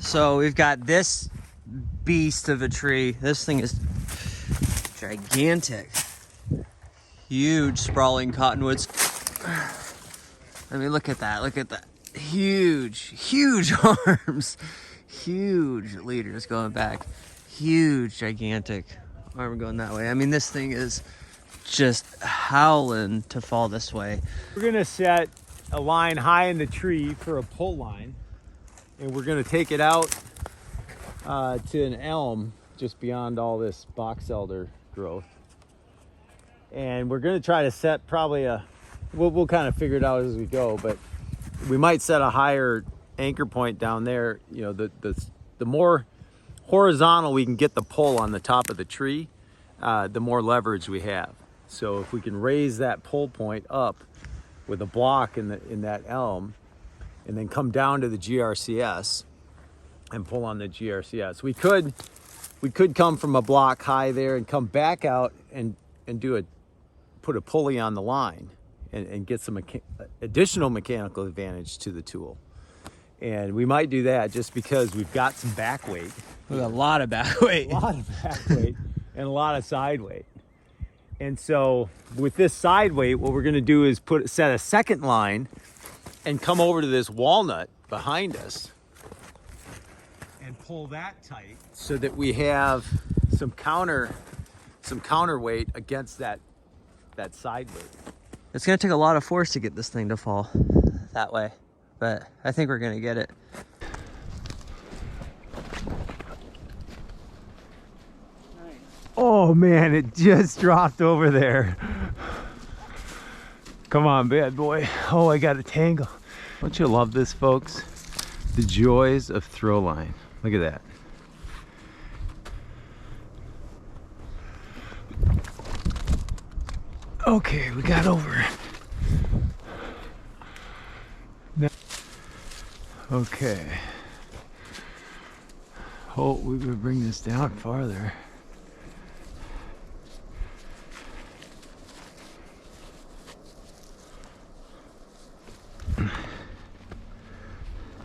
So we've got this beast of a tree. This thing is gigantic. Huge sprawling cottonwoods. I mean, look at that. Look at that. Huge arms. Huge leaders going back. Huge, gigantic arm going that way. I mean, this thing is just howling to fall this way. We're gonna set a line high in the tree for a pull line, and we're gonna take it out to an elm just beyond all this box elder growth. And we're gonna try to set probably we'll kind of figure it out as we go, but we might set a higher anchor point down there. You know, the more horizontal we can get the pull on the top of the tree, the more leverage we have. So if we can raise that pull point up with a block in that elm, and then come down to the GRCS and pull on the GRCS, we could come from a block high there and come back out and put a pulley on the line and get some additional mechanical advantage to the tool. And we might do that just because we've got some back weight. With a lot of back weight. A lot of back weight and a lot of side weight. And so with this side weight, what we're gonna do is set a second line and come over to this walnut behind us and pull that tight so that we have some counterweight against that side weight. It's gonna take a lot of force to get this thing to fall that way, but I think we're gonna get it. Oh man, it just dropped over there. Come on, bad boy. Oh, I got a tangle. Don't you love this, folks? The joys of throw line. Look at that. Okay, we got over. Now, okay. Oh, we would bring this down farther.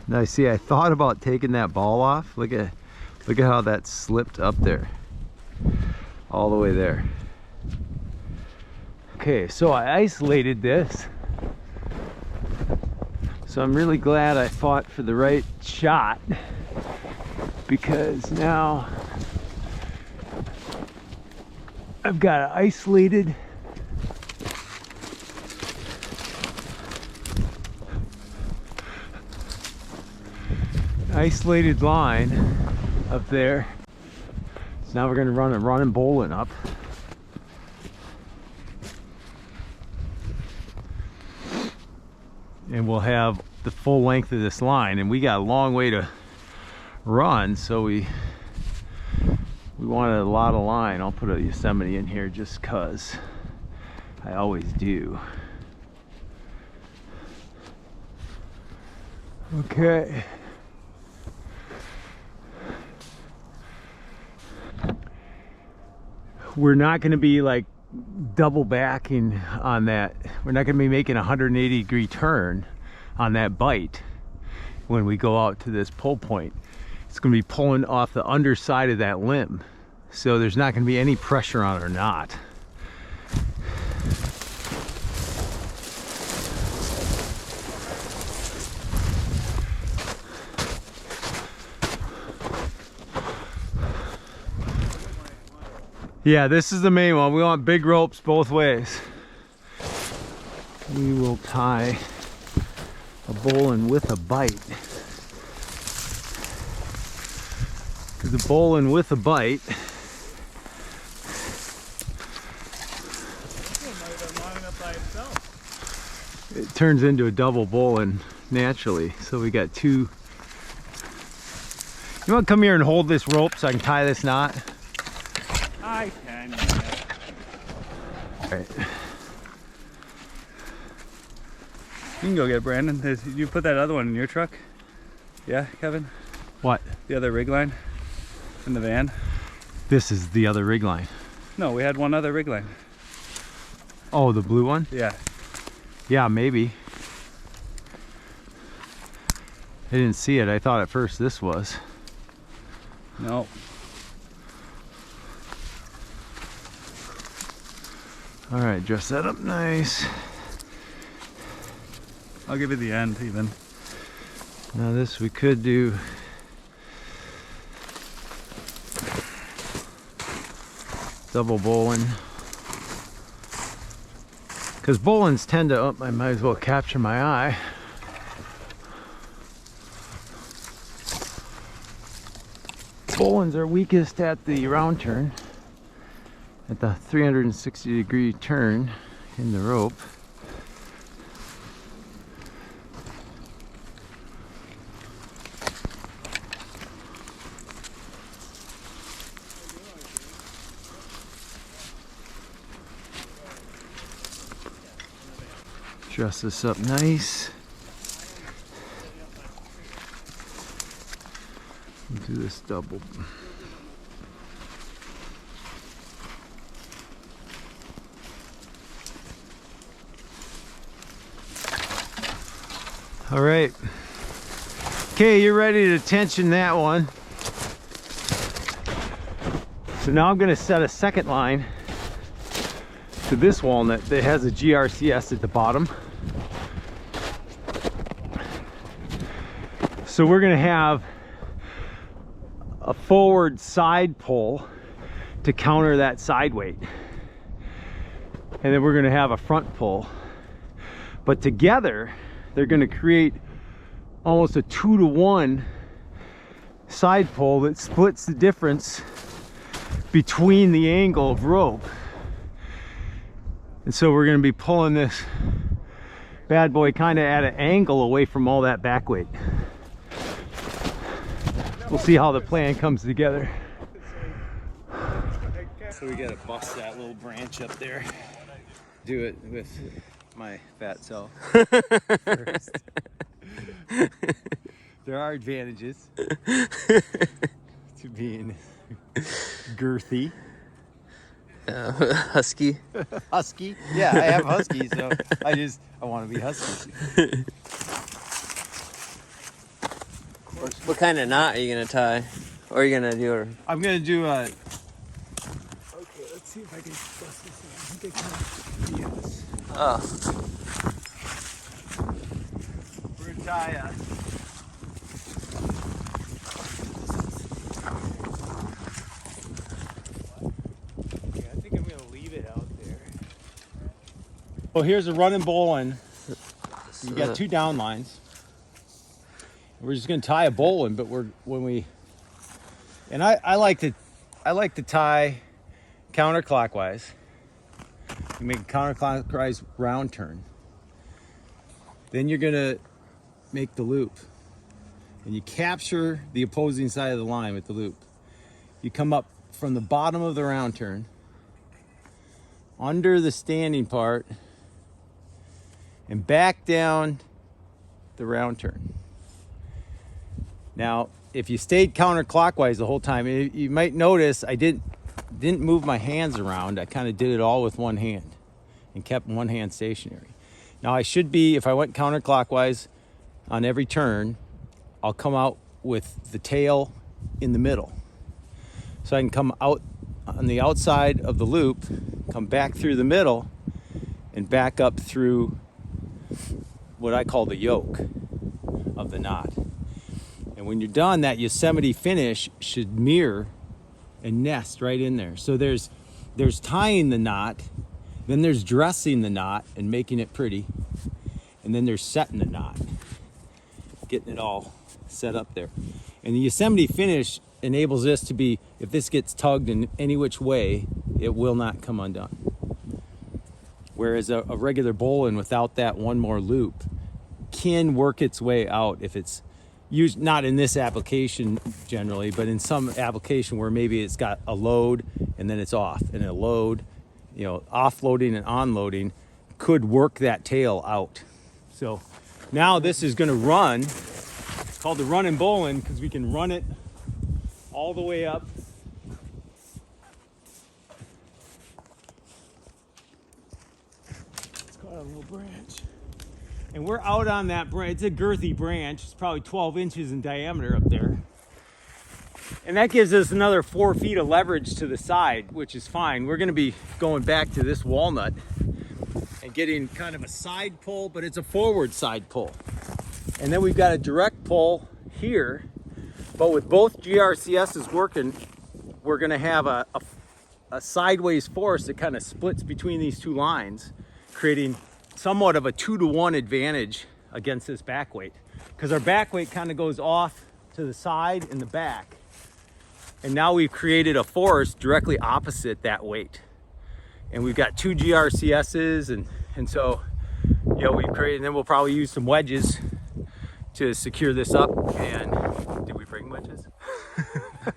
Now see, I thought about taking that ball off. Look at how that slipped up there. All the way there. Okay, so I isolated this. So I'm really glad I fought for the right shot, because now I've got an isolated line up there. So now we're going to run a running bowling up. And we'll have the full length of this line, and we got a long way to run, so we wanted a lot of line. I'll put a Yosemite in here just cause I always do. Okay. We're not going to be like double backing on that. We're not going to be making a 180-degree turn on that bite when we go out to this pull point. It's going to be pulling off the underside of that limb, so there's not going to be any pressure on our knot. Yeah, this is the main one. We want big ropes both ways. We will tie a bowline with a bite. Because the bowline with a bite it turns into a double bowline naturally. So we got two. You want to come here and hold this rope so I can tie this knot? I can. All right. You can go get Brandon. You put that other one in your truck? Yeah, Kevin? What? The other rig line in the van? This is the other rig line. No, we had one other rig line. Oh, the blue one? Yeah. Yeah, maybe. I didn't see it. I thought at first this was. No. All right, dress that up nice. I'll give you the end even. Now this we could do double bowling. Because bowlings tend to, I might as well capture my eye. Bowlings are weakest at the round turn, at the 360-degree turn in the rope. Dress this up nice. Do this double. All right. Okay, you're ready to tension that one. So now I'm going to set a second line to this walnut that has a GRCS at the bottom. So we're going to have a forward side pull to counter that side weight. And then we're going to have a front pull. But together, they're going to create almost a 2-to-1 side pull that splits the difference between the angle of rope. And so we're going to be pulling this bad boy kind of at an angle away from all that back weight. We'll see how the plan comes together. So we gotta bust that little branch up there. Do it with my fat self first. There are advantages to being girthy. Husky. Husky? Yeah, I have husky, so I want to be husky. What kind of knot are you gonna tie? Or are you gonna do I'm gonna do a. Okay, let's see if I can bust this in. I think I can. Yes. Oh. We're gonna tie a. Okay, I think I'm gonna leave it out there. Well, here's a running bowline. You got two down lines. We're just gonna tie a bowline, but I like to tie counterclockwise. You make a counterclockwise round turn. Then you're gonna make the loop, and you capture the opposing side of the line with the loop. You come up from the bottom of the round turn, under the standing part, and back down the round turn. Now, if you stayed counterclockwise the whole time, you might notice I didn't move my hands around. I kind of did it all with one hand and kept one hand stationary. Now I should be, if I went counterclockwise on every turn, I'll come out with the tail in the middle. So I can come out on the outside of the loop, come back through the middle, and back up through what I call the yoke of the knot. And when you're done, that Yosemite finish should mirror and nest right in there. So there's tying the knot, then there's dressing the knot and making it pretty, and then there's setting the knot, getting it all set up there. And the Yosemite finish enables this to be, if this gets tugged in any which way, it will not come undone. Whereas a regular bowline without that one more loop can work its way out if it's used, not in this application generally, but in some application where maybe it's got a load and then it's off, and a load, offloading and onloading could work that tail out. So now this is going to run. It's called the running bowline because we can run it all the way up. It's caught on a little branch. And we're out on that branch. It's a girthy branch. It's probably 12 inches in diameter up there. And that gives us another 4 feet of leverage to the side, which is fine. We're gonna be going back to this walnut and getting kind of a side pull, but it's a forward side pull. And then we've got a direct pull here, but with both GRCSs working, we're gonna have a sideways force that kind of splits between these two lines, creating somewhat of a 2-to-1 advantage against this back weight. Because our back weight kind of goes off to the side and the back. And now we've created a force directly opposite that weight. And we've got 2 GRCSs, and so, you know, we've created, and then we'll probably use some wedges to secure this up. And did we bring wedges?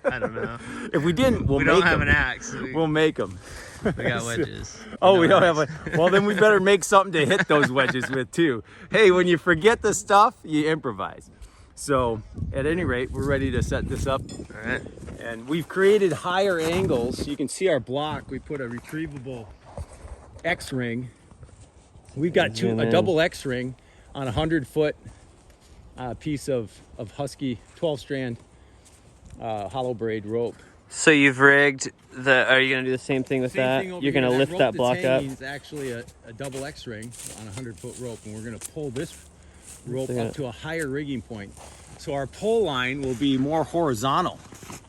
I don't know. If we didn't, we'll We make don't have them. an axe. We'll make them. We got wedges. Oh, No we don't axe. have a. Well, then we better make something to hit those wedges with too. Hey, when you forget the stuff, you improvise. So, at any rate, we're ready to set this up. All right. And we've created higher angles. You can see our block. We put a retrievable X-ring. We've got a double X-ring on a 100-foot piece of Husky 12-strand hollow braid rope. So you've rigged the. Are you gonna do the same thing with Same that? thing over You're here. gonna lift rope that block that's up. hanging is actually a double X-ring on a 100-foot rope, and we're gonna pull this rope Yeah. up to a higher rigging point. So our pull line will be more horizontal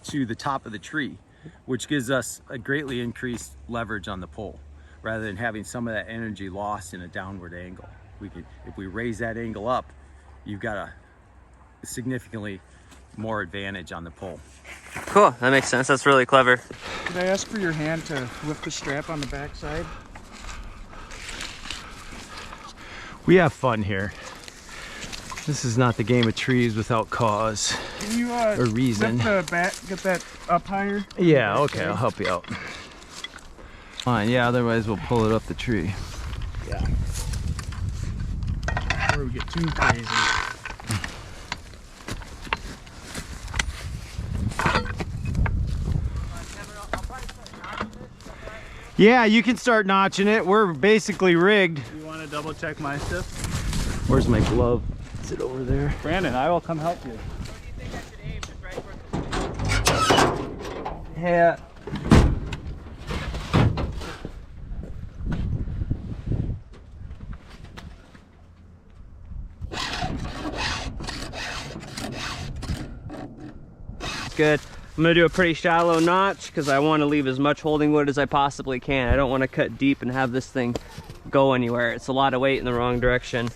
to the top of the tree, which gives us a greatly increased leverage on the pull, rather than having some of that energy lost in a downward angle. We could, if we raise that angle up, you've got a significantly more advantage on the pull. Cool. That makes sense. That's really clever. Could I ask for your hand to lift the strap on the back side? We have fun here. This is not the game of trees without cause. Can you Or reason. lift the back, get that up higher? Yeah, okay, I'll help you out. Fine, yeah, otherwise we'll pull it up the tree. Yeah. Before we get too crazy. Yeah, you can start notching it. We're basically rigged. You want to double check my stuff? Where's my glove? Is it over there? Brandon, I will come help you. Yeah. Good. I'm gonna do a pretty shallow notch because I want to leave as much holding wood as I possibly can. I don't want to cut deep and have this thing go anywhere. It's a lot of weight in the wrong direction.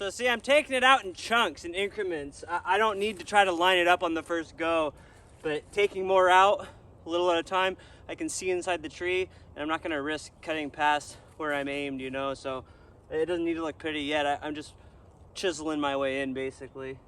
So see, I'm taking it out in chunks and increments. I don't need to try to line it up on the first go, but taking more out a little at a time, I can see inside the tree, and I'm not gonna risk cutting past where I'm aimed, you know, so it doesn't need to look pretty yet. I'm just chiseling my way in, basically.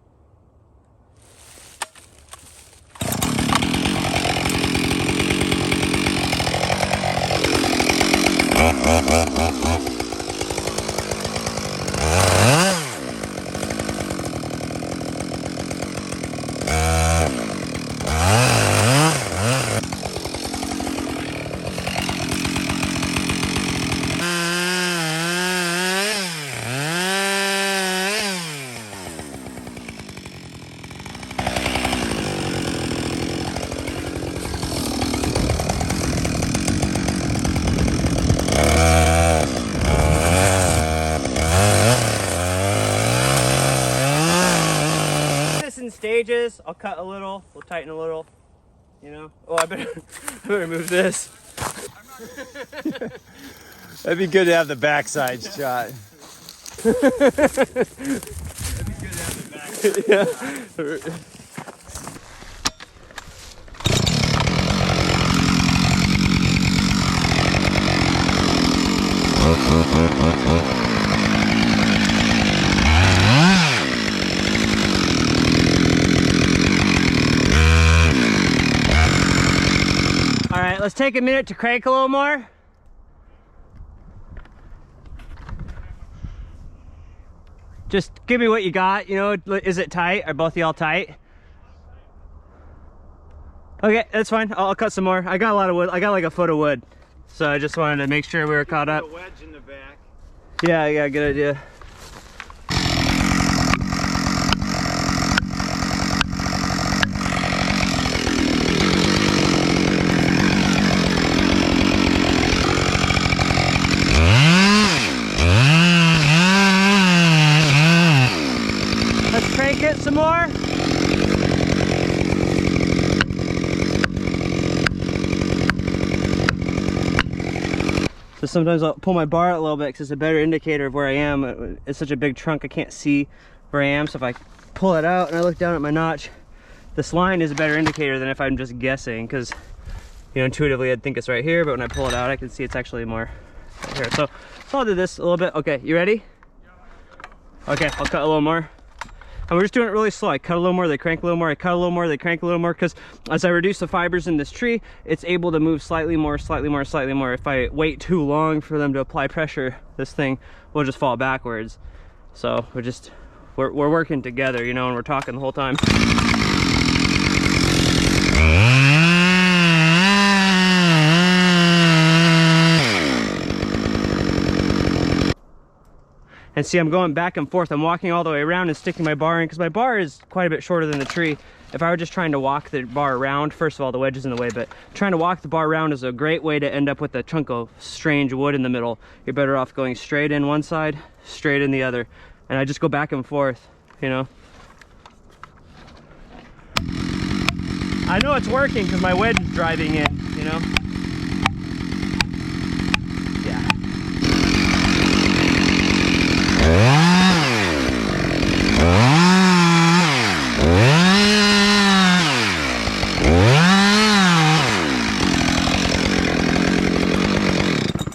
Stages. I'll cut a little, we'll tighten a little, you know. Oh, I better move this. That'd be good to have the backside shot. Yeah. All right, let's take a minute to crank a little more. Just give me what you got, you know, is it tight? Are both of y'all tight? Okay, that's fine, I'll cut some more. I got a lot of wood, I got like a foot of wood. So I just wanted to make sure we were caught up. A wedge in the back. Yeah, good idea. Let's crank it some more. So sometimes I'll pull my bar out a little bit because it's a better indicator of where I am. It's such a big trunk, I can't see where I am. So if I pull it out and I look down at my notch, this line is a better indicator than if I'm just guessing, because, you know, intuitively I'd think it's right here, but when I pull it out, I can see it's actually more right here. So I'll do this a little bit. Okay, you ready? Okay, I'll cut a little more. And we're just doing it really slow. I cut a little more, they crank a little more, I cut a little more, they crank a little more, because as I reduce the fibers in this tree, it's able to move slightly more, slightly more, slightly more. If I wait too long for them to apply pressure, this thing will just fall backwards. So we're working together, you know, and we're talking the whole time. And see, I'm going back and forth. I'm walking all the way around and sticking my bar in, because my bar is quite a bit shorter than the tree. If I were just trying to walk the bar around, first of all, the wedge is in the way, but trying to walk the bar around is a great way to end up with a chunk of strange wood in the middle. You're better off going straight in one side, straight in the other. And I just go back and forth, you know. I know it's working because my wedge is driving in, you know. Yeah.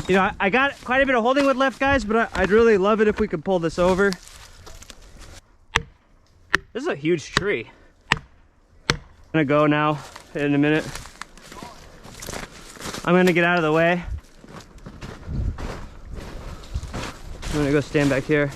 You know, I got quite a bit of holding wood left, guys, but I'd really love it if we could pull this over. This is a huge tree. I'm gonna go now in a minute. I'm gonna get out of the way. I'm gonna go stand back here.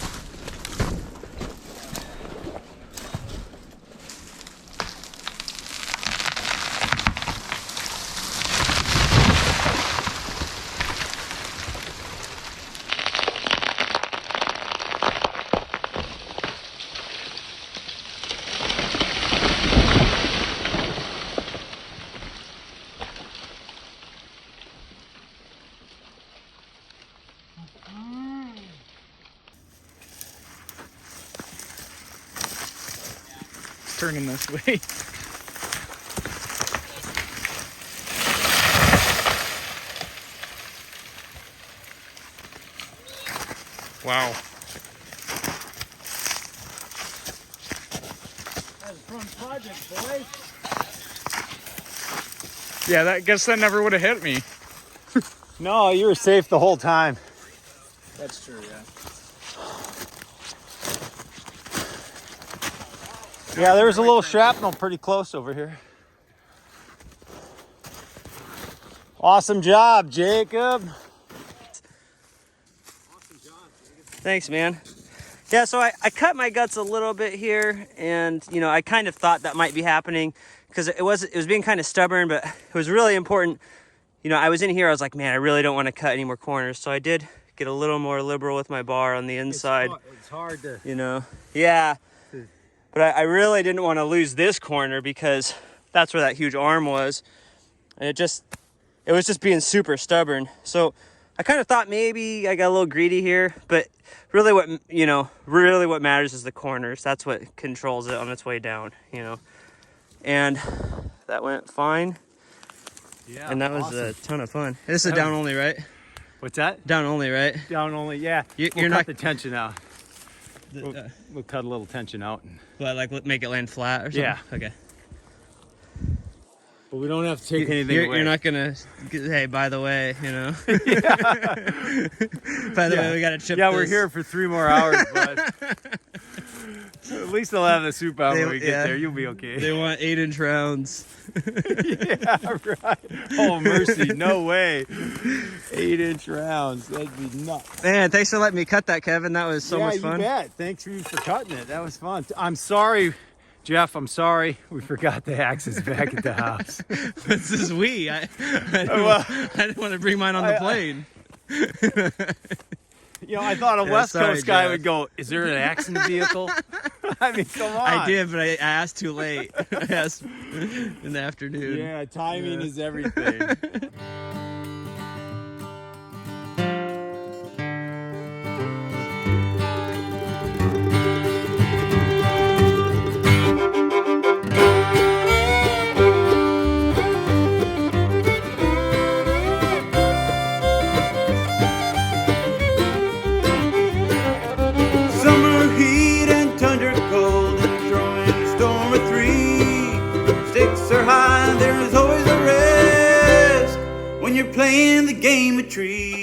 Turning this way. Wow. That's a fun project, boys. Yeah, that guess that never would have hit me. No, you were safe the whole time. That's true, yeah. Yeah, there was a little shrapnel pretty close over here. Awesome job, Jacob. Thanks, man. Yeah, so I cut my guts a little bit here, and you know, I kind of thought that might be happening because it was being kind of stubborn, but it was really important. You know, I was in here, I was like, man, I really don't want to cut any more corners, so I did get a little more liberal with my bar on the inside. It's hard to, you know. Yeah. But I really didn't want to lose this corner because that's where that huge arm was. And it was just being super stubborn. So I kind of thought maybe I got a little greedy here, but really what matters is the corners. That's what controls it on its way down, you know. And that went fine. Yeah. And that was awesome. a ton of fun. This is down only, right? What's that? Down only, right? Down only, yeah. You're We'll not cut the tension out. We'll cut a little tension out. but like make it land flat or something. Yeah. Okay. But we don't have to take anything away. You're not gonna. Hey, by the way, you know. By the way, we gotta chip. Yeah, this. we're here for 3 more hours, but at least they'll have the soup out when we get there. You'll be okay. They want 8-inch rounds. Yeah, right. Oh, mercy. No way. 8-inch rounds. That'd be nuts. Man, thanks for letting me cut that, Kevin. That was so much fun. You bet. Thanks for cutting it. That was fun. I'm sorry, Jeff. I'm sorry. We forgot the axes back at the house. This is we. I didn't want to bring mine on the plane. You know, I thought a West sorry, Coast guy Jeff. would go, is there an axe in the vehicle? I mean, come on. I did, but I asked too late. I asked in the afternoon. Yeah, timing is everything. Summer heat and tundra cold and throwing a storm of 3. Stakes are high, there's always a risk when you're playing the game of trees.